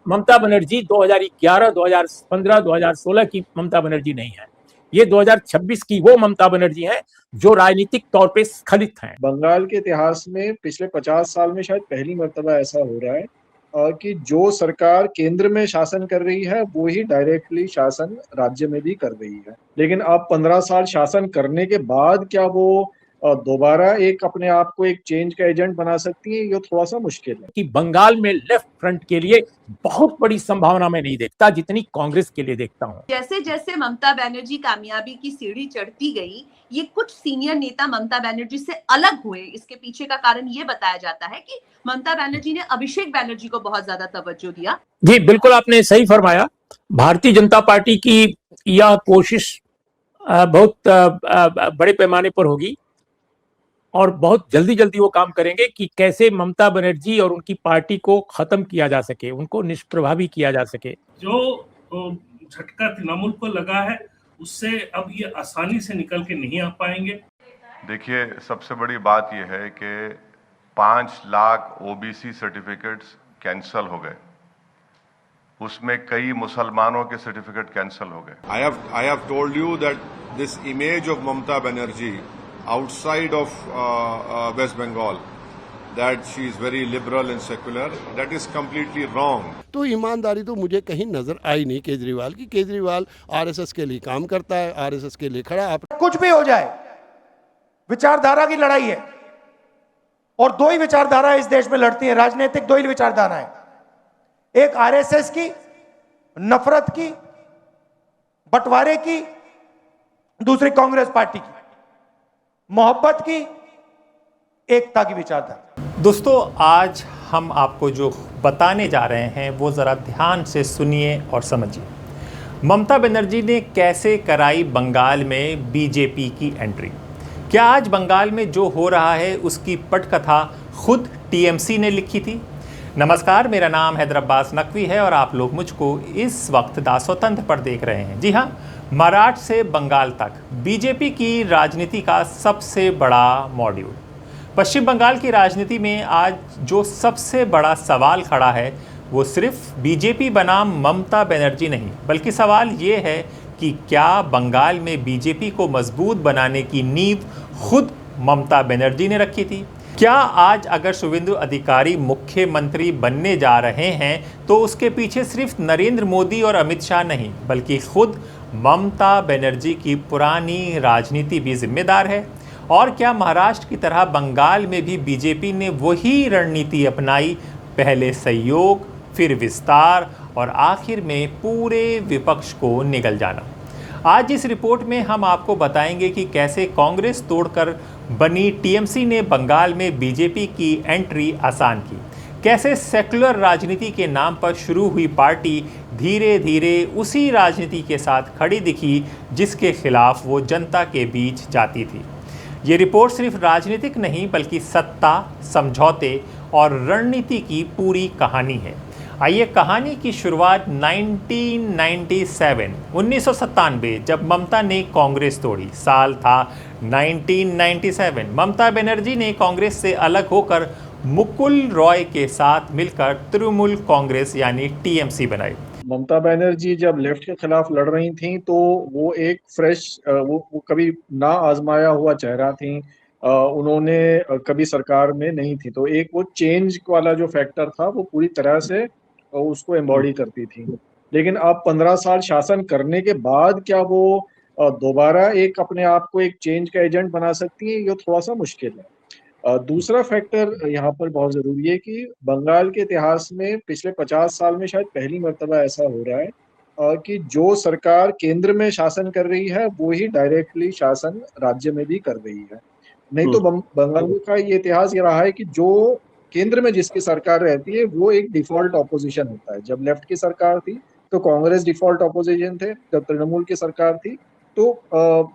ममता बनर्जी 2011, 2015, 2016 की ममता बनर्जी नहीं है। ये 2026 की वो ममता बनर्जी है जो राजनीतिक तौर पे स्खलित हैं। बंगाल के इतिहास में पिछले 50 साल में शायद पहली मर्तबा ऐसा हो रहा है कि जो सरकार केंद्र में शासन कर रही है वो ही डायरेक्टली शासन राज्य में भी कर रही है। लेकिन अब 15 साल शासन करने के बाद क्या वो दोबारा एक अपने आप को एक चेंज का एजेंट बना सकती है, ये थोड़ा सा मुश्किल है। कि बंगाल में लेफ्ट फ्रंट के लिए बहुत बड़ी संभावना मैं नहीं देखता जितनी कांग्रेस के लिए देखता हूं। जैसे जैसे ममता बनर्जी कामयाबी की सीढ़ी चढ़ती गई, ये कुछ सीनियर नेता ममता बनर्जी से अलग हुए। इसके पीछे का कारण ये बताया जाता है कि ममता बनर्जी ने अभिषेक बनर्जी को बहुत ज्यादा तवज्जो दिया। जी बिल्कुल, आपने सही फरमाया। भारतीय जनता पार्टी की यह कोशिश बहुत बड़े पैमाने पर होगी और बहुत जल्दी जल्दी वो काम करेंगे कि कैसे ममता बनर्जी और उनकी पार्टी को खत्म किया जा सके, उनको निष्प्रभावी किया जा सके। जो झटका तृणमूल को लगा है उससे अब ये आसानी से निकल के नहीं आ पाएंगे। देखिए, सबसे बड़ी बात यह है कि 5 लाख ओबीसी सर्टिफिकेट्स कैंसल हो गए, उसमें कई मुसलमानों के सर्टिफिकेट कैंसल हो गए। I have told you that this image of Mamata Banerjee outside of West Bengal, that she is very liberal and secular, that is completely wrong. तो ईमानदारी तो मुझे कहीं नजर आई नहीं केजरीवाल की। केजरीवाल आरएसएस के लिए काम करता है, आरएसएस के लिए खड़ा। आप कुछ भी हो जाए, विचारधारा की लड़ाई है और दो ही विचारधारा इस देश में लड़ती है, राजनीतिक दो ही विचारधारा है, एक आरएसएस की नफरत की, बंटवारे की, दूसरी कांग्रेस पार्टी की मोहब्बत की, एकता की विचारधारा। दोस्तों, आज हम आपको जो बताने जा रहे हैं वो ज़रा ध्यान से सुनिए और समझिए। ममता बनर्जी ने कैसे कराई बंगाल में बीजेपी की एंट्री। क्या आज बंगाल में जो हो रहा है उसकी पटकथा खुद टीएमसी ने लिखी थी? नमस्कार, मेरा नाम हैदर अब्बास नकवी है और आप लोग मुझको इस वक्त दासोतंत्र पर देख रहे हैं। जी हाँ, मराठ से बंगाल तक बीजेपी की राजनीति का सबसे बड़ा मॉड्यूल। पश्चिम बंगाल की राजनीति में आज जो सबसे बड़ा सवाल खड़ा है वो सिर्फ बीजेपी बनाम ममता बनर्जी नहीं, बल्कि सवाल ये है कि क्या बंगाल में बीजेपी को मजबूत बनाने की नींव खुद ममता बनर्जी ने रखी थी? क्या आज अगर शुवेंदु अधिकारी मुख्यमंत्री बनने जा रहे हैं तो उसके पीछे सिर्फ नरेंद्र मोदी और अमित शाह नहीं, बल्कि खुद ममता बनर्जी की पुरानी राजनीति भी जिम्मेदार है? और क्या महाराष्ट्र की तरह बंगाल में भी बीजेपी ने वही रणनीति अपनाई, पहले सहयोग, फिर विस्तार और आखिर में पूरे विपक्ष को निगल जाना? आज इस रिपोर्ट में हम आपको बताएंगे कि कैसे कांग्रेस तोड़कर बनी टीएमसी ने बंगाल में बीजेपी की एंट्री आसान की, कैसे सेक्युलर राजनीति के नाम पर शुरू हुई पार्टी धीरे धीरे उसी राजनीति के साथ खड़ी दिखी जिसके खिलाफ वो जनता के बीच जाती थी। ये रिपोर्ट सिर्फ राजनीतिक नहीं बल्कि सत्ता, समझौते और रणनीति की पूरी कहानी है। आइए कहानी की शुरुआत 1997 जब ममता ने कांग्रेस तोड़ी। साल था 1997। ममता बनर्जी ने कांग्रेस से अलग होकर मुकुल रॉय के साथ मिलकर तृणमूल कांग्रेस यानी टीएमसी बनाई। ममता बनर्जी जब लेफ्ट के खिलाफ लड़ रही थी तो वो एक फ्रेश, वो कभी ना आजमाया हुआ चेहरा थी, उन्होंने कभी सरकार में नहीं थी, तो एक वो चेंज वाला जो फैक्टर था वो पूरी तरह से उसको एम्बॉडी करती थी। लेकिन अब 15 साल शासन करने के बाद क्या वो दोबारा एक अपने आप को एक चेंज का एजेंट बना सकती है, ये थोड़ा सा मुश्किल है। दूसरा फैक्टर यहाँ पर बहुत जरूरी है कि बंगाल के इतिहास में पिछले 50 साल में शायद पहली मर्तबा ऐसा हो रहा है कि जो सरकार केंद्र में शासन कर रही है वो ही डायरेक्टली शासन राज्य में भी कर रही है। नहीं तो बंगाल का ये इतिहास ये रहा है कि जो केंद्र में जिसकी सरकार रहती है वो एक डिफॉल्ट ऑपोजिशन होता है। जब लेफ्ट की सरकार थी तो कांग्रेस डिफॉल्ट ऑपोजिशन थे, जब तृणमूल की सरकार थी तो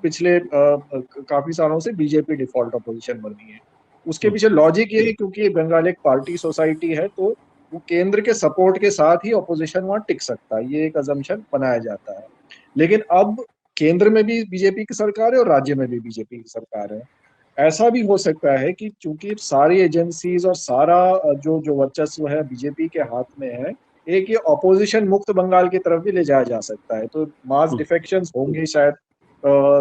पिछले काफी सालों से बीजेपी डिफॉल्ट ऑपोजिशन बनी है। उसके पीछे लॉजिक ये है क्योंकि बंगाल एक पार्टी सोसाइटी है तो वो केंद्र के सपोर्ट के साथ ही ऑपोजिशन वहां टिक सकता है, ये एक अजम्पशन बनाया जाता है। लेकिन अब केंद्र में भी बीजेपी की सरकार है और राज्य में भी बीजेपी की सरकार है। ऐसा भी हो सकता है कि चूंकि सारी एजेंसीज और सारा जो वर्चस्व है बीजेपी के हाथ में है, एक ये ऑपोजिशन मुक्त बंगाल की तरफ भी ले जाया जा सकता है। तो मास डिफेक्शंस होंगे शायद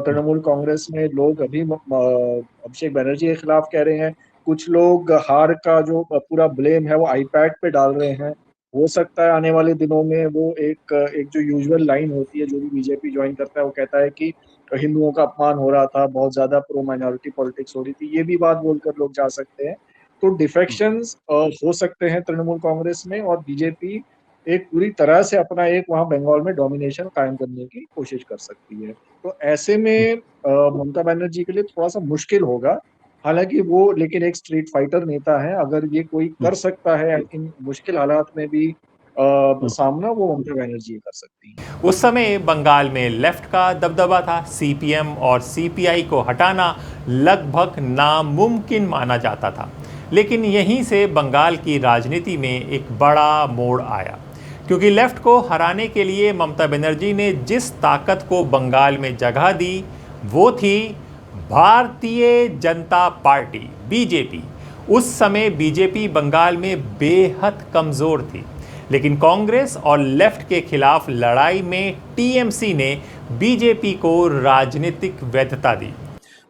तृणमूल कांग्रेस में। लोग अभी अभिषेक बनर्जी के खिलाफ कह रहे हैं, कुछ लोग हार का जो पूरा ब्लेम है वो आईपैड पे डाल रहे हैं। हो सकता है आने वाले दिनों में वो एक जो यूजुअल लाइन होती है, जो भी बीजेपी ज्वाइन करता है वो कहता है कि हिंदुओं का अपमान हो रहा था, बहुत ज्यादा प्रो माइनॉरिटी पॉलिटिक्स हो रही थी, ये भी बात बोलकर लोग जा सकते हैं। तो डिफेक्शंस हो सकते हैं तृणमूल कांग्रेस में, और बीजेपी एक पूरी तरह से अपना एक वहां बंगाल में डोमिनेशन कायम करने की कोशिश कर सकती है। तो ऐसे में ममता बनर्जी के लिए थोड़ा सा मुश्किल होगा। हालांकि वो लेकिन एक स्ट्रीट फाइटर नेता है, अगर ये कोई कर सकता है इन मुश्किल हालात में भी सामना, वो ममता बनर्जी कर सकती है। उस समय बंगाल में लेफ्ट का दबदबा था। सीपीएम और सीपीआई को हटाना लगभग नामुमकिन माना जाता था। लेकिन यहीं से बंगाल की राजनीति में एक बड़ा मोड़ आया, क्योंकि लेफ्ट को हराने के लिए ममता बनर्जी ने जिस ताकत को बंगाल में जगह दी वो थी भारतीय जनता पार्टी, बीजेपी। उस समय बीजेपी बंगाल में बेहद कमज़ोर थी, लेकिन कांग्रेस और लेफ्ट के खिलाफ लड़ाई में टीएमसी ने बीजेपी को राजनीतिक वैधता दी।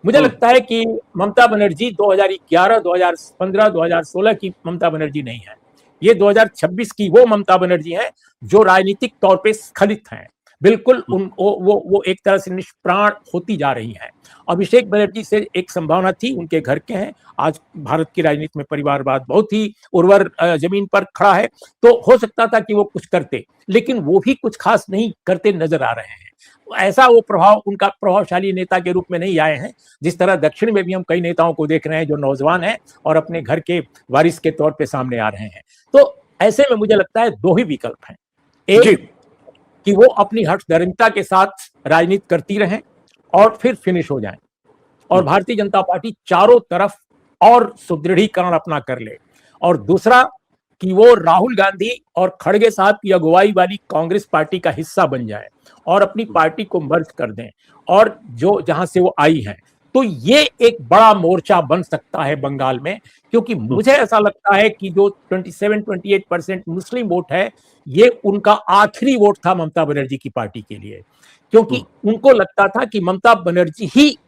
मुझे लगता है कि ममता बनर्जी 2011, 2015, 2016 की ममता बनर्जी नहीं है। ये 2026 की वो ममता बनर्जी है जो राजनीतिक तौर पे स्खलित हैं। बिल्कुल वो एक तरह से निष्प्राण होती जा रही हैं। अभिषेक बनर्जी से एक संभावना थी, उनके घर के हैं। आज भारत की राजनीति में परिवारवाद बहुत ही उर्वर जमीन पर खड़ा है, तो हो सकता था कि वो कुछ करते, लेकिन वो भी कुछ खास नहीं करते नजर आ रहे हैं। ऐसा वो प्रभाव उनका प्रभावशाली नेता के रूप में नहीं आए हैं, जिस तरह दक्षिण में भी हम कई नेताओं को देख रहे हैं जो नौजवान हैं और अपने घर के वारिस के तौर पे सामने आ रहे हैं। तो ऐसे में मुझे लगता है दो ही विकल्प हैं। एक कि वो अपनी हठधर्मिता के साथ राजनीति करती रहें और फिर फिनिश हो जाएं, और भारतीय जनता पार्टी चारों तरफ और सुदृढ़ीकरण अपना कर ले। और दूसरा कि वो राहुल गांधी और खड़गे साहब की अगुवाई वाली कांग्रेस पार्टी का हिस्सा बन जाए और अपनी पार्टी को मर्ज कर दें, और जो जहां से वो आई है। तो ये एक बड़ा मोर्चा बन सकता है बंगाल में, क्योंकि मुझे ऐसा लगता है कि जो 27-28% मुस्लिम वोट है, ये उनका आखिरी वोट था ममता बनर्जी की पार्टी के लिए, क्योंकि उनको लगता था कि ममता बनर्जी ही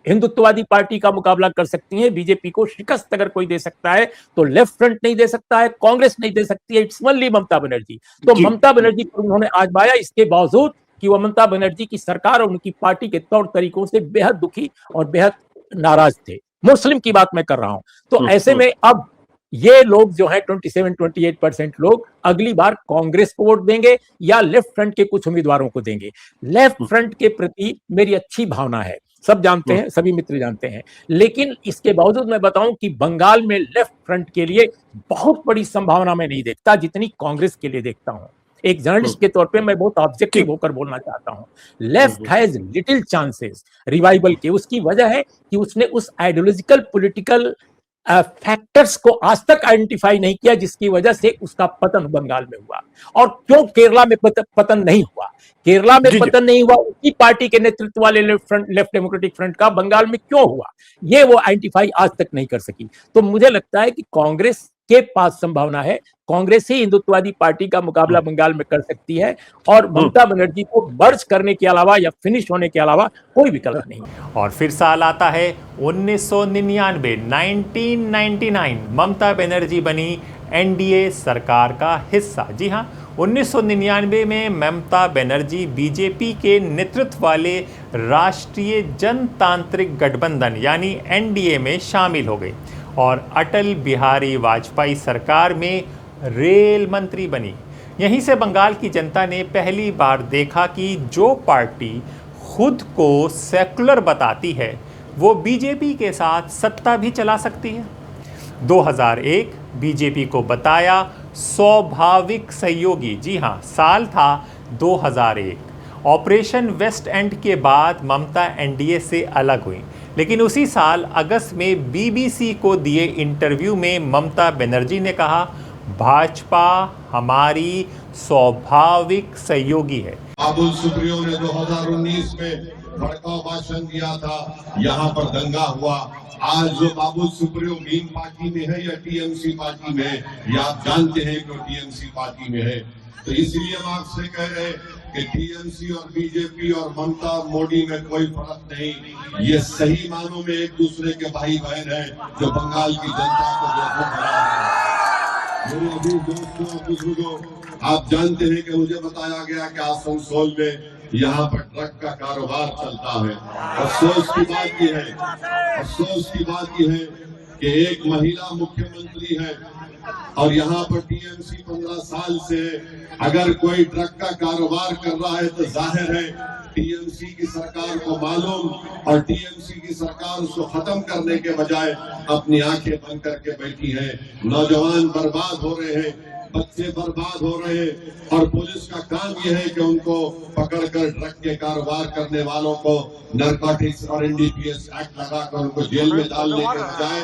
हिंदुत्ववादी पार्टी का मुकाबला कर सकती है। बीजेपी को शिकस्त अगर कोई दे सकता है तो लेफ्ट फ्रंट नहीं दे सकता है, कांग्रेस नहीं दे सकती है, इट्स ओनली ममता बनर्जी। तो ममता बनर्जी को उन्होंने आजमाया, इसके बावजूद कि वो ममता बनर्जी की सरकार और उनकी पार्टी के तौर तरीकों से बेहद दुखी और बेहद नाराज थे। मुस्लिम की बात मैं कर रहा हूं। तो ऐसे में अब ये लोग जो है 27-28% लोग अगली बार कांग्रेस को वोट देंगे या लेफ्ट फ्रंट के कुछ उम्मीदवारों को देंगे। लेफ्ट फ्रंट के प्रति मेरी अच्छी भावना है, सब जानते हैं, सभी मित्र जानते हैं, लेकिन इसके बावजूद मैं बताऊं कि बंगाल में लेफ्ट फ्रंट के लिए बहुत बड़ी संभावना मैं नहीं देखता जितनी कांग्रेस के लिए देखता हूं। एक जर्नलिस्ट के तौर पे मैं बहुत ऑब्जेक्टिव होकर बोलना चाहता हूं। Left has little chances revival के। उसकी वजह है कि उसने उस आइडियोलॉजिकल पॉलिटिकल फैक्टर्स को आज तक आइडेंटिफाई नहीं किया जिसकी वजह से उसका पतन बंगाल में हुआ। और क्यों केरला में पतन नहीं हुआ? केरला में पतन नहीं हुआ उसी पार्टी के नेतृत्व वाले लेफ्ट डेमोक्रेटिक फ्रंट का, बंगाल में क्यों हुआ ये वो आइडेंटिफाई आज तक नहीं कर सकी। तो मुझे लगता है कि कांग्रेस के पास संभावना है, कांग्रेस ही हिंदुत्ववादी पार्टी का मुकाबला बंगाल में कर सकती है, और ममता बनर्जी को मर्ज करने के अलावा या फिनिश होने के अलावा कोई विकल्प नहीं। और फिर साल आता है 1999 ममता बनर्जी बनी एनडीए सरकार का हिस्सा। जी हाँ, 1999 में ममता बनर्जी बीजेपी के नेतृत्व वाले राष्ट्रीय जनतांत्रिक गठबंधन यानी एनडीए में शामिल हो गई और अटल बिहारी वाजपेयी सरकार में रेल मंत्री बनी। यहीं से बंगाल की जनता ने पहली बार देखा कि जो पार्टी खुद को सेकुलर बताती है वो बीजेपी के साथ सत्ता भी चला सकती है। 2001 बीजेपी को बताया स्वाभाविक सहयोगी। जी हाँ, साल था 2001। ऑपरेशन वेस्ट एंड के बाद ममता एनडीए से अलग हुई, लेकिन उसी साल अगस्त में बीबीसी को दिए इंटरव्यू में ममता बनर्जी ने कहा, भाजपा हमारी स्वाभाविक सहयोगी है। बाबुल सुप्रियो ने 2019 में भड़काऊ भाषण दिया था, यहाँ पर दंगा हुआ, आज वो बाबू सुप्रीम पार्टी में है या टीएमसी पार्टी में है, ये आप जानते हैं कि वो टीएमसी पार्टी में है। तो इसलिए हम आपसे कह रहे हैं कि टीएमसी और बीजेपी और ममता मोदी में कोई फर्क नहीं, ये सही मानों में एक दूसरे के भाई बहन है जो बंगाल की जनता को देखो बना रहे हैं। मेरे अभी दोस्तों और बुजुर्गों, आप जानते हैं कि मुझे बताया गया कि आसनसोल में यहाँ पर ट्रक का कारोबार चलता है। अफसोस की बात यह है कि एक महिला मुख्यमंत्री है और यहाँ पर टीएमसी 15 साल से अगर कोई ट्रक का कारोबार कर रहा है तो जाहिर है टीएमसी की सरकार को मालूम, और टीएमसी की सरकार उसको खत्म करने के बजाय अपनी आंखें बंद करके बैठी है। नौजवान बर्बाद हो रहे हैं, बच्चे बर्बाद हो रहे हैं, और पुलिस का काम यह है कि उनको पकड़कर ट्रक के कारोबार करने वालों को नारकोटिक्स और एनडीपीएस एक्ट लगाकर उनको जेल में डालने के बजाय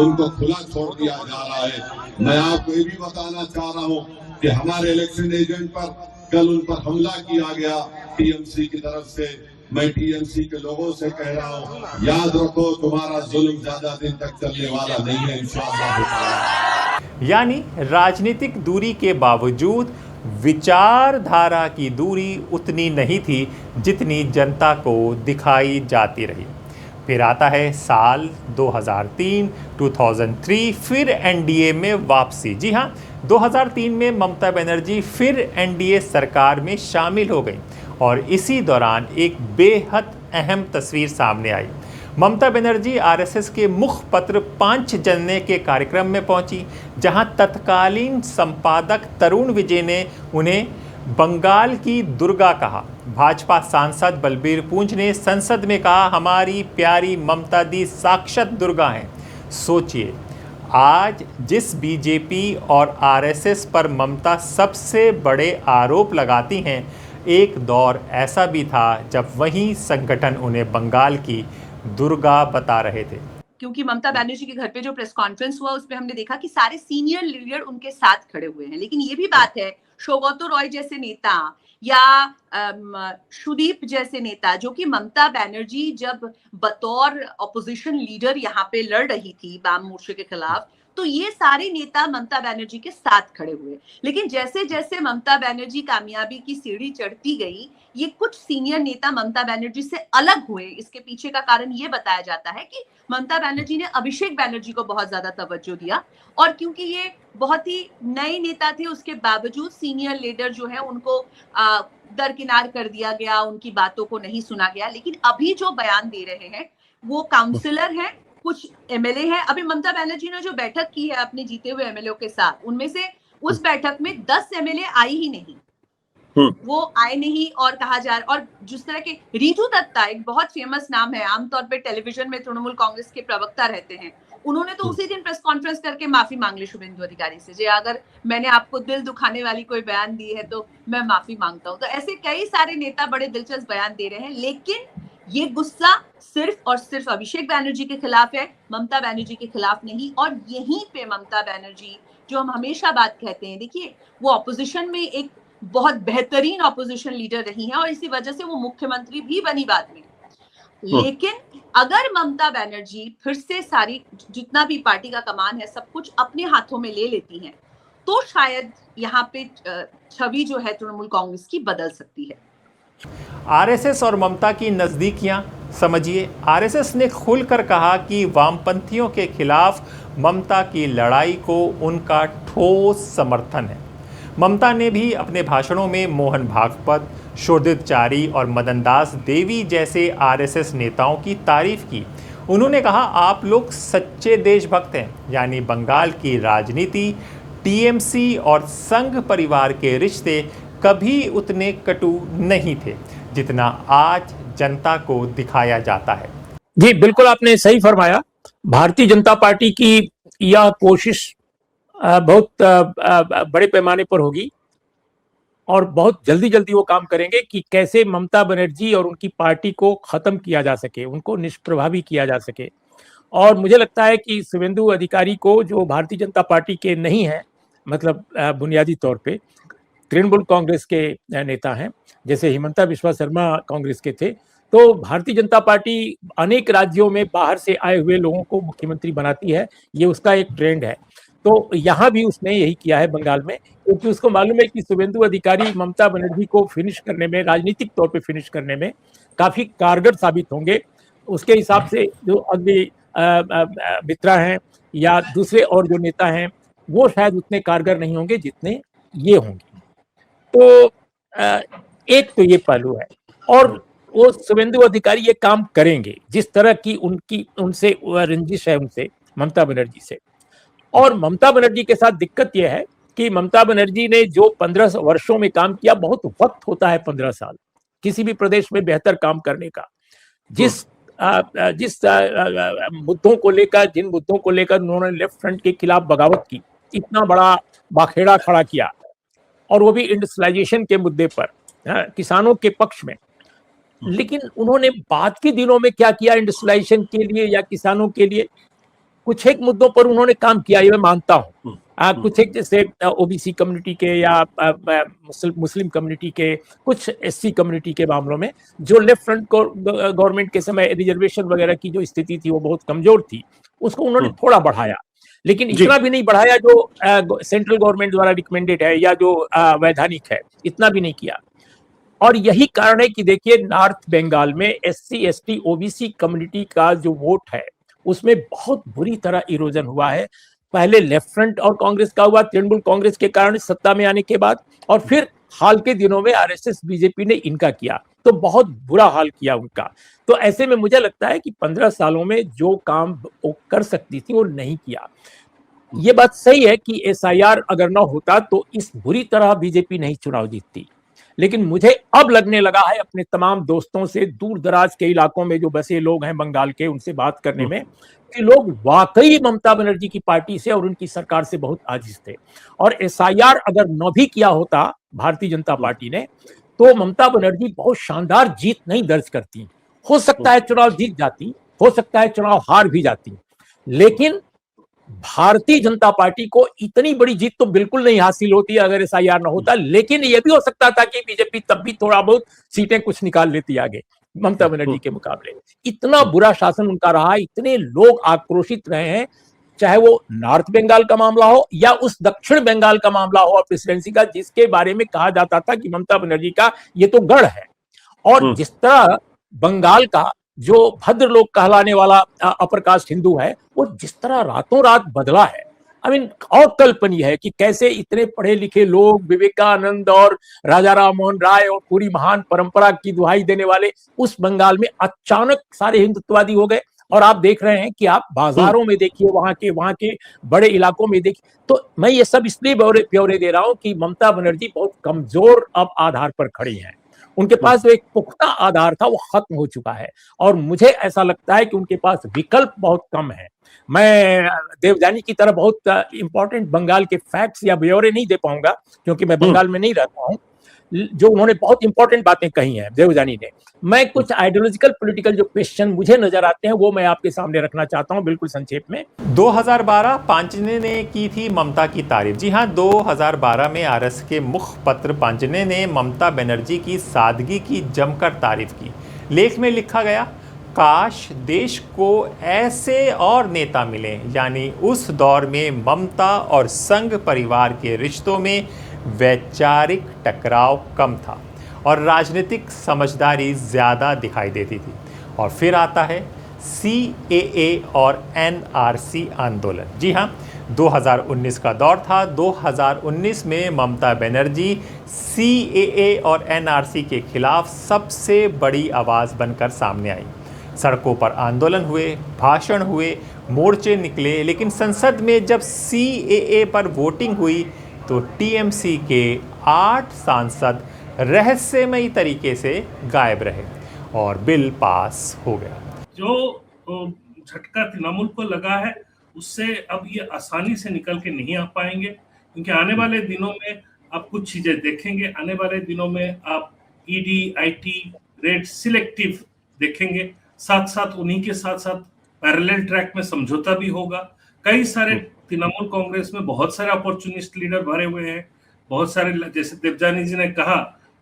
उनको खुला छोड़ दिया जा रहा है। मैं आपको ये भी बताना चाह रहा हूँ कि हमारे इलेक्शन एजेंट पर कल उन पर हमला किया गया टीएमसी की तरफ से। मैं टीएमसी के लोगों से कह रहा हूँ, याद रखो तुम्हारा जुल्म ज्यादा दिन तक चलने वाला नहीं है इंशाअल्लाह। यानी राजनीतिक दूरी के बावजूद विचारधारा की दूरी उतनी नहीं थी जितनी जनता को दिखाई जाती रही। फिर आता है साल 2003, 2003, फिर एनडीए में वापसी। जी हाँ, 2003 में ममता बनर्जी फिर एनडीए सरकार में शामिल हो गई और इसी दौरान एक बेहद अहम तस्वीर सामने आई। ममता बनर्जी आरएसएस के मुखपत्र पांचजन्य के कार्यक्रम में पहुंची, जहां तत्कालीन संपादक तरुण विजय ने उन्हें बंगाल की दुर्गा कहा। भाजपा सांसद बलबीर पूंज ने संसद में कहा, हमारी प्यारी ममता दी साक्षात दुर्गा हैं। सोचिए, आज जिस बीजेपी और आरएसएस पर ममता सबसे बड़े आरोप लगाती हैं, एक दौर ऐसा भी था जब वही संगठन उन्हें बंगाल की दुर्गा बता रहे थे। क्योंकि ममता बनर्जी के घर पे जो प्रेस कॉन्फ्रेंस हुआ उसमें हमने देखा कि सारे सीनियर लीडर उनके साथ खड़े हुए हैं। लेकिन ये भी बात है, सौगतो रॉय जैसे नेता या सुदीप जैसे नेता, जो कि ममता बनर्जी जब बतौर ऑपोजिशन लीडर यहाँ पे लड़ रही थी वाम मोर्चे के खिलाफ, तो ये सारे नेता ममता बनर्जी के साथ खड़े हुए। लेकिन जैसे जैसे ममता बनर्जी कामयाबी की सीढ़ी चढ़ती गई, ये कुछ सीनियर नेता ममता बनर्जी से अलग हुए। इसके पीछे का कारण ये बताया जाता है कि ममता बनर्जी ने अभिषेक बनर्जी को बहुत ज्यादा तवज्जो दिया, और क्योंकि ये बहुत ही नए नेता थे, उसके बावजूद सीनियर लीडर जो है उनको दरकिनार कर दिया गया, उनकी बातों को नहीं सुना गया। लेकिन अभी जो बयान दे रहे हैं वो काउंसिलर हैं, कुछ एमएलए हैं। अभी ममता बनर्जी ने जो बैठक की है अपने जीते हुए एमएलए के साथ, उनमें से उस बैठक में 10 एमएलए आए ही नहीं, वो आए नहीं। और कहा जा रहा, और जिस तरह के रितु दत्ता, एक बहुत फेमस नाम है, आमतौर पे टेलीविजन में तृणमूल कांग्रेस के प्रवक्ता रहते हैं, उन्होंने तो उसी दिन प्रेस कॉन्फ्रेंस करके माफी मांग ली शुभेंदु अधिकारी से, जे अगर मैंने आपको दिल दुखाने वाली कोई बयान दी है तो मैं माफी मांगता हूँ। तो ऐसे कई सारे नेता बड़े दिलचस्प बयान दे रहे हैं, लेकिन ये गुस्सा सिर्फ और सिर्फ अभिषेक बनर्जी के खिलाफ है, ममता बनर्जी के खिलाफ नहीं। और यहीं पे ममता बनर्जी, जो हम हमेशा बात कहते हैं, देखिए वो ऑपोजिशन में एक बहुत बेहतरीन ऑपोजिशन लीडर रही हैं और इसी वजह से वो मुख्यमंत्री भी बनी बाद में। लेकिन अगर ममता बनर्जी फिर से सारी जितना भी पार्टी का कमान है सब कुछ अपने हाथों में ले लेती हैं, तो शायद यहाँ पे छवि जो है तृणमूल कांग्रेस की बदल सकती है। आरएसएस और ममता की नज़दीकियां समझिए। आरएसएस ने खुलकर कहा कि वामपंथियों के खिलाफ ममता की लड़ाई को उनका ठोस समर्थन है। ममता ने भी अपने भाषणों में मोहन भागवत, शोधित चारी और मदनदास देवी जैसे आरएसएस नेताओं की तारीफ की। उन्होंने कहा, आप लोग सच्चे देशभक्त हैं। यानी बंगाल की राजनीति, टीएमसी और संघ परिवार के रिश्ते कभी उतने कटु नहीं थे जितना आज जनता को दिखाया जाता है। जी बिल्कुल, आपने सही फरमाया। भारतीय जनता पार्टी की यह कोशिश बहुत बड़े पैमाने पर होगी और बहुत जल्दी जल्दी वो काम करेंगे कि कैसे ममता बनर्जी और उनकी पार्टी को खत्म किया जा सके, उनको निष्प्रभावी किया जा सके। और मुझे लगता है कि शुभेंदु अधिकारी को, जो भारतीय जनता पार्टी के नहीं है, मतलब बुनियादी तौर पे तृणमूल कांग्रेस के नेता हैं, जैसे हिमंता बिस्वा शर्मा कांग्रेस के थे, तो भारतीय जनता पार्टी अनेक राज्यों में बाहर से आए हुए लोगों को मुख्यमंत्री बनाती है, ये उसका एक ट्रेंड है। तो यहाँ भी उसने यही किया है बंगाल में, क्योंकि उसको मालूम है कि शुभेंदु अधिकारी ममता बनर्जी को फिनिश करने में, राजनीतिक तौर पे फिनिश करने में काफी कारगर साबित होंगे। उसके हिसाब से जो अग्नि मित्रा हैं या दूसरे और जो नेता हैं वो शायद उतने कारगर नहीं होंगे जितने ये होंगे। तो एक तो ये पहलू है, और वो शुभेंदु अधिकारी ये काम करेंगे जिस तरह की उनसे रंजिश है उनसे, ममता बनर्जी से। और ममता बनर्जी के साथ दिक्कत यह है कि ममता बनर्जी ने जो 15 वर्षों में काम किया, बहुत वक्त होता है 15 साल किसी भी प्रदेश में बेहतर काम करने का। जिस मुद्दों को लेकर, जिन मुद्दों को लेकर उन्होंने लेफ्ट फ्रंट के खिलाफ बगावत की, इतना बड़ा बाखेड़ा खड़ा किया, और वो भी इंडस्ट्रियलाइजेशन के मुद्दे पर, किसानों के पक्ष में। लेकिन उन्होंने बाद के दिनों में क्या किया इंडस्ट्रियलाइजेशन के लिए या किसानों के लिए? कुछ एक मुद्दों पर उन्होंने काम किया, ये मैं मानता हूँ। कुछ एक जैसे ओबीसी कम्युनिटी के या मुस्लिम कम्युनिटी के, कुछ एससी कम्युनिटी के मामलों में जो लेफ्ट फ्रंट गवर्नमेंट के समय रिजर्वेशन वगैरह की जो स्थिति थी वो बहुत कमजोर थी, उसको उन्होंने थोड़ा बढ़ाया, लेकिन इतना भी नहीं बढ़ाया जो सेंट्रल गवर्नमेंट द्वारा रिकमेंडेड है या जो वैधानिक है, इतना भी नहीं किया। और यही कारण है कि देखिए नॉर्थ बंगाल में एससी एसटी ओबीसी कम्युनिटी का जो वोट है उसमें बहुत बुरी तरह इरोजन हुआ है। पहले लेफ्ट फ्रंट और कांग्रेस का हुआ, तृणमूल कांग्रेस के कारण सत्ता में आने के बाद, और फिर हाल के दिनों में आरएसएस बीजेपी ने इनका किया, तो बहुत बुरा हाल किया उनका। तो ऐसे में मुझे लगता है कि 15 सालों में जो काम वो कर सकती थी वो नहीं किया। ये बात सही है कि एसआईआर अगर ना होता तो इस बुरी तरह बीजेपी नहीं चुनाव जीतती, लेकिन मुझे अब लगने लगा है अपने तमाम दोस्तों से, दूर दराज के इलाकों में जो बसे लोग हैं बंगाल के, उनसे बात करने में, कि लोग वाकई ममता बनर्जी की पार्टी से और उनकी सरकार से बहुत आजिज थे। और एसआईआर अगर न भी किया होता भारतीय जनता पार्टी ने, तो ममता बनर्जी बहुत शानदार जीत नहीं दर्ज करती। हो सकता है चुनाव जीत जाती, हो सकता है चुनाव हार भी जाती, लेकिन भारतीय जनता पार्टी को इतनी बड़ी जीत तो बिल्कुल नहीं हासिल होती अगर एसआईआर न होता। लेकिन यह भी हो सकता था कि बीजेपी तब भी थोड़ा बहुत सीटें कुछ निकाल लेती आगे ममता बनर्जी के मुकाबले। इतना बुरा शासन उनका रहा, इतने लोग आक्रोशित रहे हैं, चाहे वो नॉर्थ बंगाल का मामला हो या उस दक्षिण बंगाल का मामला हो प्रेसिडेंसी का, जिसके बारे में कहा जाता था कि ममता बनर्जी का ये तो गढ़ है। और जिस तरह बंगाल का जो भद्र लोग कहलाने वाला अपर कास्ट हिंदू है, वो जिस तरह रातों रात बदला है, अकल्पनीय है कि कैसे इतने पढ़े लिखे लोग, विवेकानंद और राजा राम मोहन राय और पूरी महान परंपरा की दुहाई देने वाले उस बंगाल में अचानक सारे हिंदुत्ववादी हो गए। और आप देख रहे हैं कि आप बाजारों में देखिए, वहां के बड़े इलाकों में देखिए। तो मैं ये सब इसलिए ब्यौरे दे रहा हूं कि ममता बनर्जी बहुत कमजोर अब आधार पर खड़ी हैं। उनके पास जो एक पुख्ता आधार था वो खत्म हो चुका है, और मुझे ऐसा लगता है कि उनके पास विकल्प बहुत कम है। मैं देवजानी की तरह बहुत इंपॉर्टेंट बंगाल के फैक्ट्स या ब्यौरे नहीं दे पाऊंगा, क्योंकि मैं बंगाल में नहीं रहता हूं। जो उन्होंने बहुत इंपॉर्टेंट बातें कही हैं देवजानी ने, मैं कुछ आइडियोलॉजिकल पॉलिटिकल जो क्वेश्चन मुझे नजर आते हैं वो मैं आपके सामने रखना चाहता हूं, बिल्कुल संक्षेप में। 2012 पांचने ने की थी ममता की तारीफ। जी हाँ, 2012 में आरएस के मुखपत्र पांचने ने ममता बनर्जी की सादगी की जमकर तारीफ की। लेख में लिखा गया, काश देश को ऐसे और नेता मिले, यानी उस दौर में ममता और संघ परिवार के रिश्तों में वैचारिक टकराव कम था और राजनीतिक समझदारी ज़्यादा दिखाई देती थी। और फिर आता है CAA और NRC आंदोलन। जी हाँ, 2019 का दौर था। 2019 में ममता बनर्जी CAA और NRC के खिलाफ सबसे बड़ी आवाज़ बनकर सामने आई। सड़कों पर आंदोलन हुए, भाषण हुए, मोर्चे निकले, लेकिन संसद में जब CAA पर वोटिंग हुई तो TMC के 8 सांसद रहस्यमयी तरीके से गायब रहे और बिल पास हो गया। जो झटका तृणमूल को लगा है उससे अब ये आसानी से निकल के नहीं आ पाएंगे, क्योंकि आने वाले दिनों में आप कुछ चीजें देखेंगे। आने वाले दिनों में आप ED, IT रेड सिलेक्टिव देखेंगे। साथ साथ उन्हीं के साथ साथ पैरेलल ट्रैक में समझौता भी होगा। कई सारे तृणमूल कांग्रेस में बहुत सारे अपॉर्चुनिस्ट लीडर भरे हुए हैं। बहुत सारे, जैसे देवजानी जी ने कहा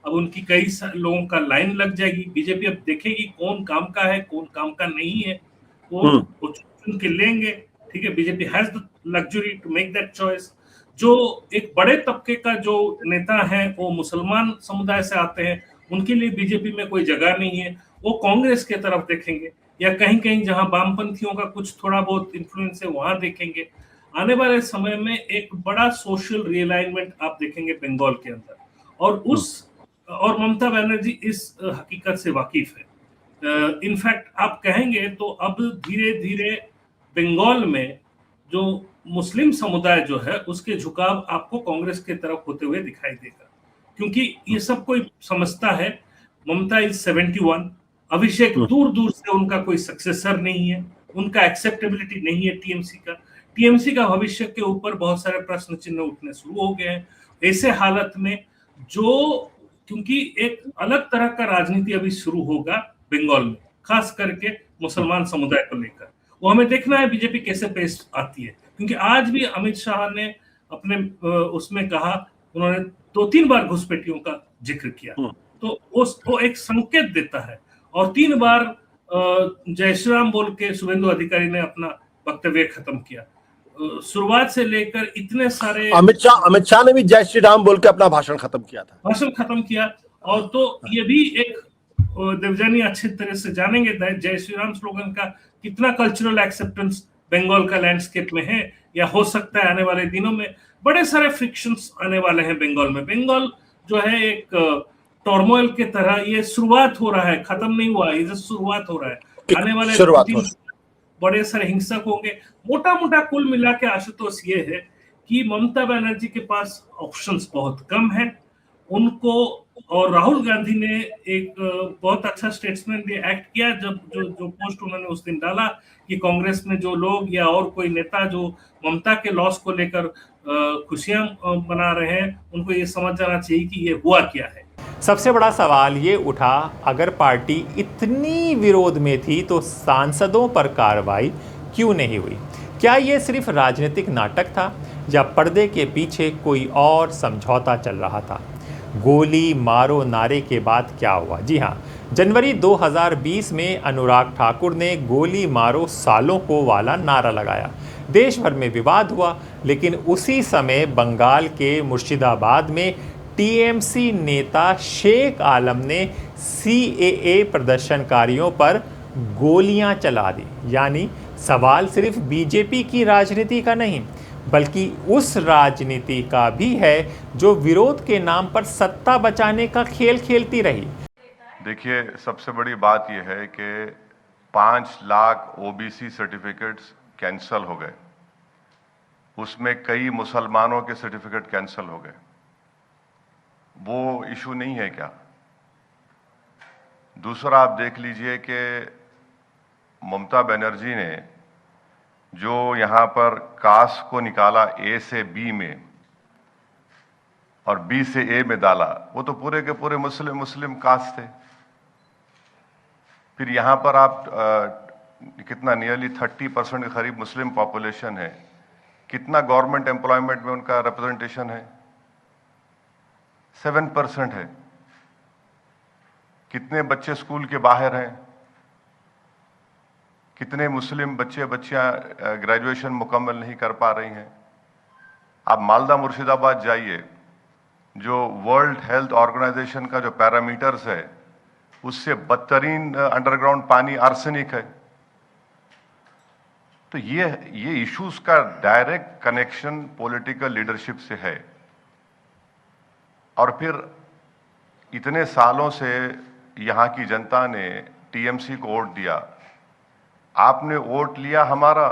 अब उनकी कई लोगों का लाइन लग जाएगी। बीजेपी अब देखेगी कौन काम का है, कौन काम का नहीं है, वो चुन के लेंगे। ठीक है, BJP has the luxury to make that choice. जो एक बड़े तबके का जो नेता है वो मुसलमान समुदाय से आते हैं, उनके लिए बीजेपी में कोई जगह नहीं है, वो कांग्रेस के तरफ देखेंगे या कहीं कहीं जहां वामपंथियों का कुछ थोड़ा बहुत इन्फ्लुएंस है वहां देखेंगे। आने वाले समय में एक बड़ा सोशल रियलाइनमेंट आप देखेंगे बंगाल के अंदर, और ममता बनर्जी इस हकीकत से वाकिफ है। इनफैक्ट आप कहेंगे तो अब धीरे धीरे बंगाल में जो मुस्लिम समुदाय जो है उसके झुकाव आपको कांग्रेस के तरफ होते हुए दिखाई देगा, क्योंकि ये सब कोई समझता है ममता इज 71, अभिषेक दूर दूर से उनका कोई सक्सेसर नहीं है, उनका एक्सेप्टेबिलिटी नहीं है टीएमसी का भविष्य के ऊपर बहुत सारे प्रश्न चिन्ह उठने शुरू हो गए हैं। ऐसे हालत में क्योंकि एक अलग तरह का राजनीति अभी शुरू होगा बंगाल में, खास करके मुसलमान समुदाय को लेकर, वो हमें देखना है बीजेपी कैसे पेश आती है। क्योंकि आज भी अमित शाह ने अपने उसमें कहा, उन्होंने 2-3 बार घुसपैठियों का जिक्र किया, तो वो एक संकेत देता है। और 3 बार जय श्री राम बोल के शुभेंदु अधिकारी ने अपना वक्तव्य खत्म किया। शुरुआत से लेकर इतने सारे अमित शाह ने भी जय श्री राम बोल के अपना भाषण खत्म किया। और तो ये भी एक देवजानी अच्छी तरह से जानेंगे जय श्री राम स्लोगन का कितना कल्चरल एक्सेप्टेंस बंगाल का लैंडस्केप में है, या हो सकता है आने वाले दिनों में बड़े सारे फ्रिक्शंस आने वाले हैं बंगाल में। बंगाल जो है एक टर्मोइल के तरह, ये शुरुआत हो रहा है, खत्म नहीं हुआ, ये शुरुआत हो रहा है। आने वाले बड़े सारे हिंसक होंगे। मोटा मोटा कुल मिला के आशुतोष ये है कि ममता बनर्जी के पास ऑप्शंस बहुत कम है उनको। और राहुल गांधी ने एक बहुत अच्छा स्टेट्समैन भी एक्ट किया जब जो पोस्ट उन्होंने उस दिन डाला कि कांग्रेस में जो लोग या और कोई नेता जो ममता के लॉस को लेकर खुशियां मना रहे हैं, उनको ये समझ जाना चाहिए कि ये हुआ क्या है। सबसे बड़ा सवाल ये उठा, अगर पार्टी इतनी विरोध में थी तो सांसदों पर कार्रवाई क्यों नहीं हुई? क्या ये सिर्फ राजनीतिक नाटक था या पर्दे के पीछे कोई और समझौता चल रहा था? गोली मारो नारे के बाद क्या हुआ? जी हाँ, जनवरी 2020 में अनुराग ठाकुर ने गोली मारो सालों को वाला नारा लगाया। देश भर में विवाद हुआ, लेकिन उसी समय बंगाल के मुर्शिदाबाद में टीएमसी नेता शेख आलम ने सीएए प्रदर्शनकारियों पर गोलियां चला दी। यानी सवाल सिर्फ बीजेपी की राजनीति का नहीं, बल्कि उस राजनीति का भी है जो विरोध के नाम पर सत्ता बचाने का खेल खेलती रही। देखिए, सबसे बड़ी बात यह है कि 5 लाख ओबीसी सर्टिफिकेट्स कैंसल हो गए, उसमें कई मुसलमानों के सर्टिफिकेट कैंसल हो गए। वो इशू नहीं है क्या? दूसरा, आप देख लीजिए कि ममता बनर्जी ने जो यहां पर कास्ट को निकाला ए से बी में और बी से ए में डाला, वो तो पूरे के पूरे मुस्लिम कास्ट थे। फिर यहां पर आप कितना नियरली 30% के करीब मुस्लिम पॉपुलेशन है, कितना गवर्नमेंट एम्प्लॉयमेंट में उनका रिप्रेजेंटेशन है? 7% है। कितने बच्चे स्कूल के बाहर हैं? कितने मुस्लिम बच्चियां ग्रेजुएशन मुकम्मल नहीं कर पा रही हैं? आप मालदा मुर्शिदाबाद जाइए, जो वर्ल्ड हेल्थ ऑर्गेनाइजेशन का जो पैरामीटर्स है उससे बदतरीन अंडरग्राउंड पानी आर्सेनिक है। तो ये इश्यूज का डायरेक्ट कनेक्शन पॉलिटिकल लीडरशिप से है। और फिर इतने सालों से यहाँ की जनता ने टीएमसी को वोट दिया, आपने वोट लिया हमारा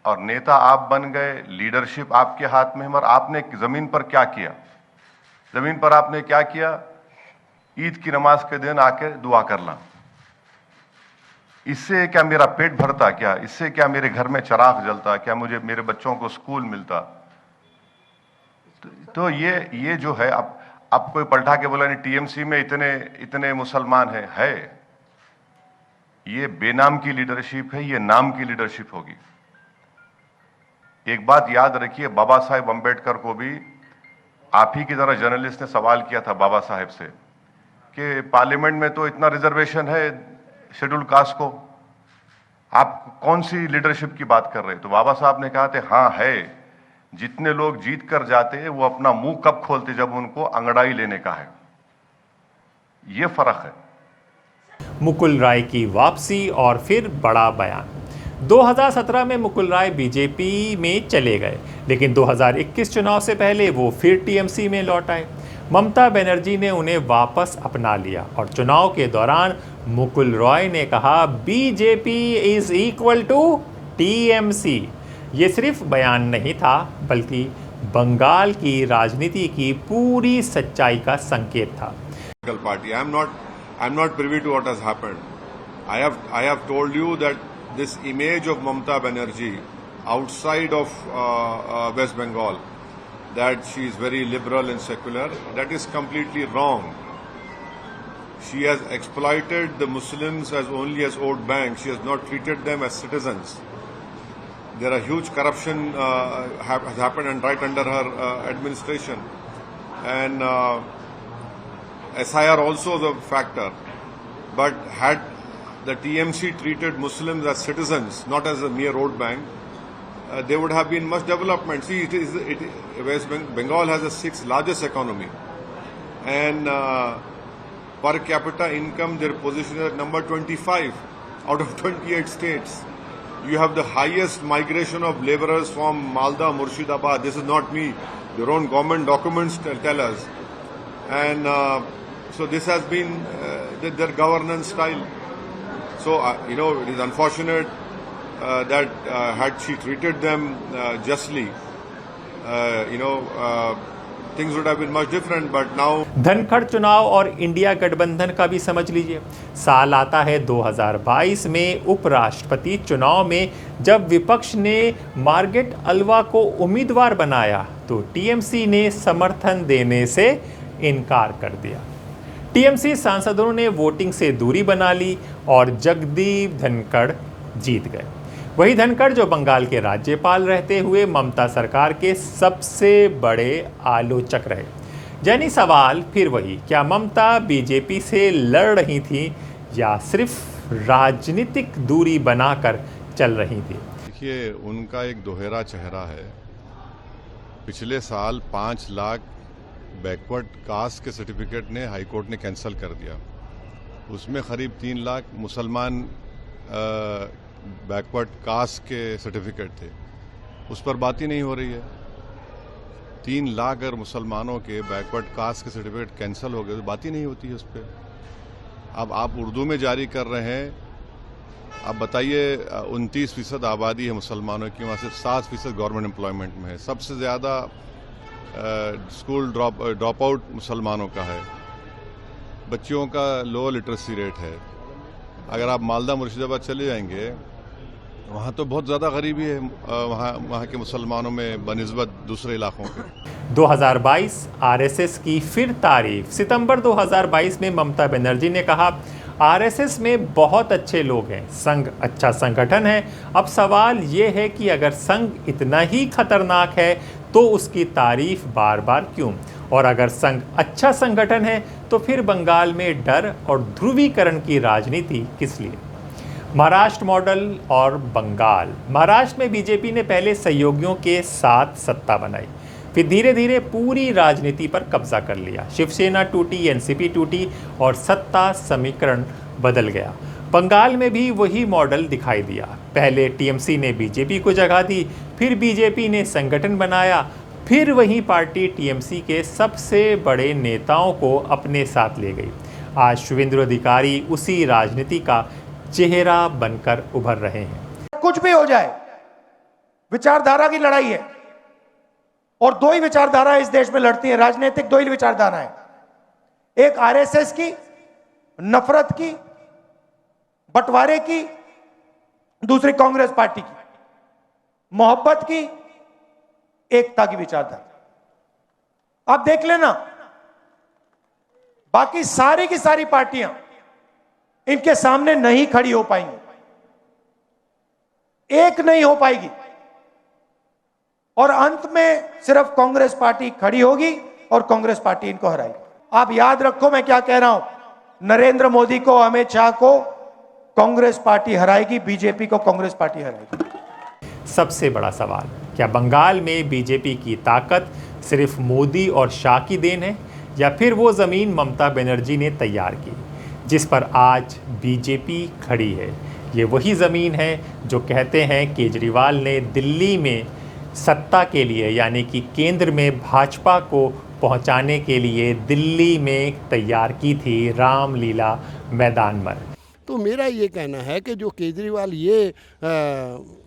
और नेता आप बन गए, लीडरशिप आपके हाथ में है, मगर आपने जमीन पर क्या किया? जमीन पर आपने क्या किया? ईद की नमाज के दिन आके दुआ करना। इससे क्या मेरा पेट भरता? क्या इससे क्या मेरे घर में चिराग जलता? क्या मुझे मेरे बच्चों को स्कूल मिलता? तो ये जो है, अब कोई पलटा के बोला नहीं टीएमसी में इतने मुसलमान है। ये बेनाम की लीडरशिप है, ये नाम की लीडरशिप होगी। एक बात याद रखिए, बाबा साहेब अंबेडकर को भी आप ही की तरह जर्नलिस्ट ने सवाल किया था बाबा साहेब से कि पार्लियामेंट में तो इतना रिजर्वेशन है शेड्यूल कास्ट को, आप कौन सी लीडरशिप की बात कर रहे हैं? तो बाबा साहब ने कहा थे हाँ है, जितने लोग जीत कर जाते हैं वो अपना मुंह कब खोलते, जब उनको अंगड़ाई लेने का है। ये फर्क है। मुकुल राय की वापसी और फिर बड़ा बयान। 2017 में मुकुल राय बीजेपी में चले गए, लेकिन 2021 चुनाव से पहले वो फिर टीएमसी में लौट आए। ममता बनर्जी ने उन्हें वापस अपना लिया और चुनाव के दौरान मुकुल रॉय ने कहा BJP is equal to TMC. ये सिर्फ बयान नहीं था, बल्कि बंगाल की राजनीति की पूरी सच्चाई का संकेत था। Party. I'm not privy to what has happened. I have told you that this image of Mamata Banerjee outside of West Bengal, that she is very liberal and secular, that is completely wrong. She has exploited the Muslims as only as vote banks. She has not treated them as citizens. There are huge corruption has happened and right under her administration, and SIR also the factor. But had the TMC treated Muslims as citizens, not as a mere vote bank, there would have been much development. See, West Bengal has the 6th largest economy, and per capita income, their position is at number 25 out of 28 states. You have the highest migration of laborers from Malda, Murshidabad. This is not me. Their own government documents tell us. And so this has been their governance style. So, it is unfortunate that had she treated them justly, things would have been much different, but now... Dhankhar चुनाव और India गठबंधन का भी समझ लीजिए। साल आता है 2022 में उपराष्ट्रपति चुनाव में जब विपक्ष ने मार्गेट अल्वा को उम्मीदवार बनाया तो टीएमसी ने समर्थन देने से इनकार कर दिया। टीएमसी सांसदों ने वोटिंग से दूरी बना ली और जगदीप धनखड़ जीत गए। वही धनखड़ जो बंगाल के राज्यपाल रहते हुए ममता सरकार के सबसे बड़े आलोचक रहे। यानी सवाल फिर वही, क्या ममता बीजेपी से लड़ रही थी या सिर्फ राजनीतिक दूरी बनाकर चल रही थी? देखिए, उनका एक दोहरा चेहरा है। पिछले साल 5 लाख बैकवर्ड कास्ट के सर्टिफिकेट ने हाईकोर्ट ने कैंसिल कर दिया। उसमें करीब 3 लाख मुसलमान बैकवर्ड कास्ट के सर्टिफिकेट थे, उस पर बात ही नहीं हो रही है। 3 लाख अगर मुसलमानों के बैकवर्ड कास्ट के सर्टिफिकेट कैंसिल हो गए तो बात ही नहीं होती है उस पर। अब आप उर्दू में जारी कर रहे हैं। अब बताइए, 29% आबादी है मुसलमानों की, वहाँ सिर्फ 7% गवर्नमेंट एम्प्लॉयमेंट में है। सबसे ज़्यादा स्कूल ड्रॉप आउट मुसलमानों का है। बच्चियों का लो लिटरेसी रेट है। अगर आप मालदा मुर्शिदाबाद चले जाएंगे, वहाँ तो बहुत ज़्यादा गरीबी है वहाँ के मुसलमानों में बनिस्बत दूसरे इलाकों के। 2022 आरएसएस की फिर तारीफ। सितंबर 2022 में ममता बनर्जी ने कहा आरएसएस में बहुत अच्छे लोग हैं, संघ अच्छा संगठन है। अब सवाल ये है कि अगर संघ इतना ही खतरनाक है तो उसकी तारीफ बार बार क्यों? और अगर संघ अच्छा संगठन है तो फिर बंगाल में डर और ध्रुवीकरण की राजनीति किस लिए? महाराष्ट्र मॉडल और बंगाल। महाराष्ट्र में बीजेपी ने पहले सहयोगियों के साथ सत्ता बनाई, फिर धीरे धीरे पूरी राजनीति पर कब्जा कर लिया। शिवसेना टूटी, एनसीपी टूटी और सत्ता समीकरण बदल गया। बंगाल में भी वही मॉडल दिखाई दिया। पहले टीएमसी ने बीजेपी को जगह दी, फिर बीजेपी ने संगठन बनाया, फिर वही पार्टी टीएमसी के सबसे बड़े नेताओं को अपने साथ ले गई। आज शुवेंदु अधिकारी उसी राजनीति का चेहरा बनकर उभर रहे हैं। कुछ भी हो जाए, विचारधारा की लड़ाई है और 2 ही विचारधारा इस देश में लड़ती है। राजनीतिक 2 ही विचारधारा है, एक आरएसएस की नफरत की, बंटवारे की, दूसरी कांग्रेस पार्टी की मोहब्बत की, एकता की विचारधारा। आप देख लेना, बाकी सारी की सारी पार्टियां इनके सामने नहीं खड़ी हो पाएंगी, एक नहीं हो पाएगी और अंत में सिर्फ कांग्रेस पार्टी खड़ी होगी और कांग्रेस पार्टी इनको हराएगी। आप याद रखो मैं क्या कह रहा हूं, नरेंद्र मोदी को, अमित शाह को कांग्रेस पार्टी हराएगी, बीजेपी को कांग्रेस पार्टी हराएगी। सबसे बड़ा सवाल, क्या बंगाल में बीजेपी की ताकत सिर्फ मोदी और शाह की देन है, या फिर वो ज़मीन ममता बनर्जी ने तैयार की जिस पर आज बीजेपी खड़ी है? ये वही ज़मीन है जो कहते हैं केजरीवाल ने दिल्ली में सत्ता के लिए, यानी कि केंद्र में भाजपा को पहुंचाने के लिए दिल्ली में तैयार की थी रामलीला मैदान पर। तो मेरा ये कहना है कि जो केजरीवाल ये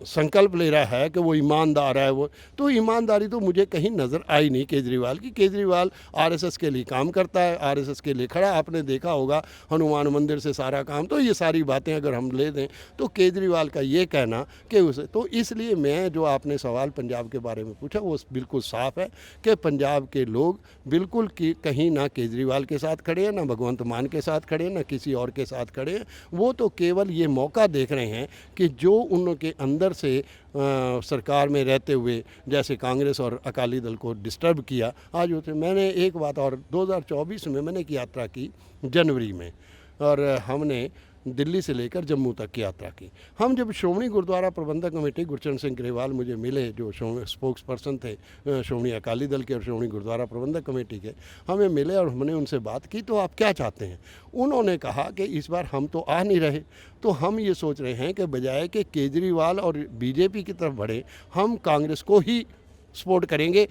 संकल्प ले रहा है कि वो ईमानदार है, वो तो ईमानदारी तो मुझे कहीं नज़र आई नहीं केजरीवाल की। केजरीवाल आरएसएस के लिए काम करता है, आरएसएस के लिए खड़ा। आपने देखा होगा हनुमान मंदिर से सारा काम, तो ये सारी बातें अगर हम ले दें तो केजरीवाल का ये कहना कि उसे, तो इसलिए मैं जो आपने सवाल पंजाब के बारे में पूछा वो बिल्कुल साफ़ है कि पंजाब के लोग बिल्कुल कहीं ना केजरीवाल के साथ खड़े हैं, ना भगवंत मान के साथ खड़े हैं, ना किसी और के साथ खड़े हैं। वो तो केवल ये मौका देख रहे हैं कि जो उनके अंदर से सरकार में रहते हुए जैसे कांग्रेस और अकाली दल को डिस्टर्ब किया, आज होते। मैंने एक बात और, 2024 में मैंने एक यात्रा की जनवरी में, और हमने दिल्ली से लेकर जम्मू तक की यात्रा की। हम जब श्रोमणी गुरुद्वारा प्रबंधक कमेटी, गुरचरण सिंह ग्रेवाल मुझे मिले, जो स्पोक्स पर्सन थे श्रोमणी अकाली दल के और श्रोमणी गुरुद्वारा प्रबंधक कमेटी के, हमें मिले और हमने उनसे बात की तो आप क्या चाहते हैं। उन्होंने कहा कि इस बार हम तो आ नहीं रहे, तो हम ये सोच रहे हैं कि बजाय कि केजरीवाल और बीजेपी की तरफ बढ़े, हम कांग्रेस को ही सपोर्ट करेंगे,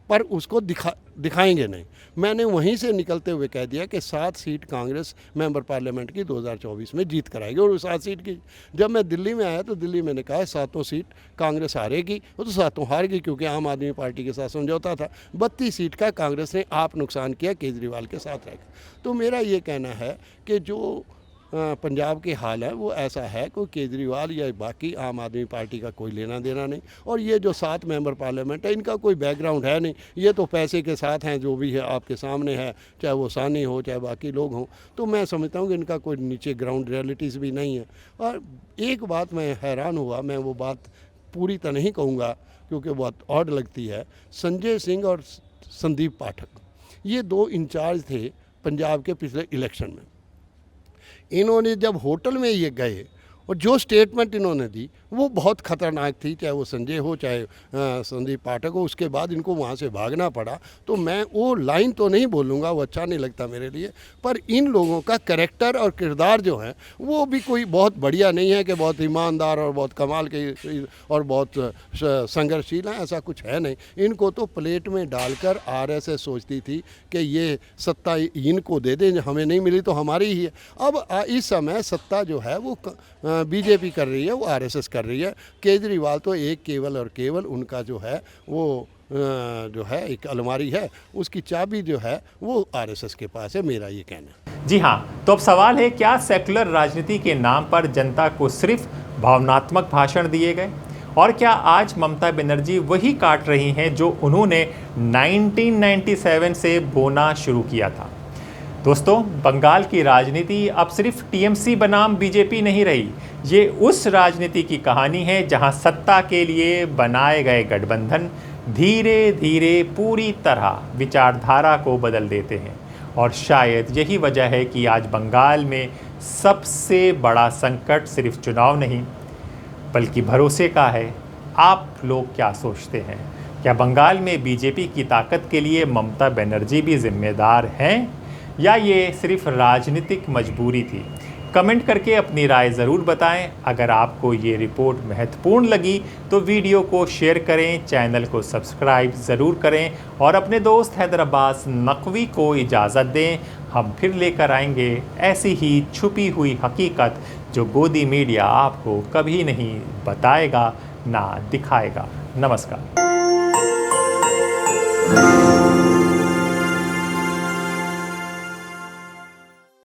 पर उसको दिखाएंगे नहीं। मैंने वहीं से निकलते हुए कह दिया कि 7 सीट कांग्रेस मेंबर पार्लियामेंट की 2024 में जीत कराएगी, और 7 सीट की जब मैं दिल्ली में आया तो दिल्ली मैंने कहा 7 सीट कांग्रेस हारेगी, वो तो 7 हार गई क्योंकि आम आदमी पार्टी के साथ समझौता था। 32 सीट का कांग्रेस ने आप नुकसान किया, केजरीवाल के साथ रहेगा। तो मेरा ये कहना है कि जो पंजाब के हाल है वो ऐसा है कि केजरीवाल या बाकी आम आदमी पार्टी का कोई लेना देना नहीं, और ये जो 7 मेंबर पार्लियामेंट है इनका कोई बैकग्राउंड है नहीं, ये तो पैसे के साथ हैं, जो भी है आपके सामने है, चाहे वो सानी हो चाहे बाकी लोग हों। तो मैं समझता हूँ कि इनका कोई नीचे ग्राउंड रियलिटीज़ भी नहीं है। और एक बात मैं हैरान हुआ, मैं वो बात पूरी तरह नहीं कहूँगा क्योंकि बहुत ऑड लगती है, संजय सिंह और संदीप पाठक, ये 2 इंचार्ज थे पंजाब के पिछले इलेक्शन में। इन्होंने जब होटल में ये गए और जो स्टेटमेंट इन्होंने दी वो बहुत ख़तरनाक थी, चाहे वो संजय हो चाहे संदीप पाठक हो। उसके बाद इनको वहाँ से भागना पड़ा। तो मैं वो लाइन तो नहीं बोलूँगा, वो अच्छा नहीं लगता मेरे लिए, पर इन लोगों का कैरेक्टर और किरदार जो है वो भी कोई बहुत बढ़िया नहीं है कि बहुत ईमानदार और बहुत कमाल के और बहुत संघर्षशील हैं, ऐसा कुछ है नहीं। इनको तो प्लेट में डालकर आरएसएस सोचती थी कि ये सत्ता इनको दे दें, हमें नहीं मिली तो हमारी ही है। अब इस समय सत्ता जो है वो बीजेपी कर रही है, वो आरएसएस कर रही है। केजरीवाल तो एक केवल और केवल उनका जो है वो जो है एक अलमारी है, उसकी चाबी जो है वो आरएसएस के पास है, मेरा ये कहना है। जी हाँ, तो अब सवाल है, क्या सेकुलर राजनीति के नाम पर जनता को सिर्फ भावनात्मक भाषण दिए गए, और क्या आज ममता बनर्जी वही काट रही हैं जो उन्होंने 1997 से बोना शुरू किया था? दोस्तों, बंगाल की राजनीति अब सिर्फ टीएमसी बनाम बीजेपी नहीं रही, ये उस राजनीति की कहानी है जहां सत्ता के लिए बनाए गए गठबंधन धीरे धीरे पूरी तरह विचारधारा को बदल देते हैं। और शायद यही वजह है कि आज बंगाल में सबसे बड़ा संकट सिर्फ चुनाव नहीं बल्कि भरोसे का है। आप लोग क्या सोचते हैं? क्या बंगाल में बीजेपी की ताकत के लिए ममता बनर्जी भी जिम्मेदार हैं, या ये सिर्फ राजनीतिक मजबूरी थी? कमेंट करके अपनी राय ज़रूर बताएं। अगर आपको ये रिपोर्ट महत्वपूर्ण लगी तो वीडियो को शेयर करें, चैनल को सब्सक्राइब ज़रूर करें और अपने दोस्त हैदर अब्बास नकवी को इजाज़त दें। हम फिर लेकर आएंगे ऐसी ही छुपी हुई हकीकत जो गोदी मीडिया आपको कभी नहीं बताएगा ना दिखाएगा। नमस्कार।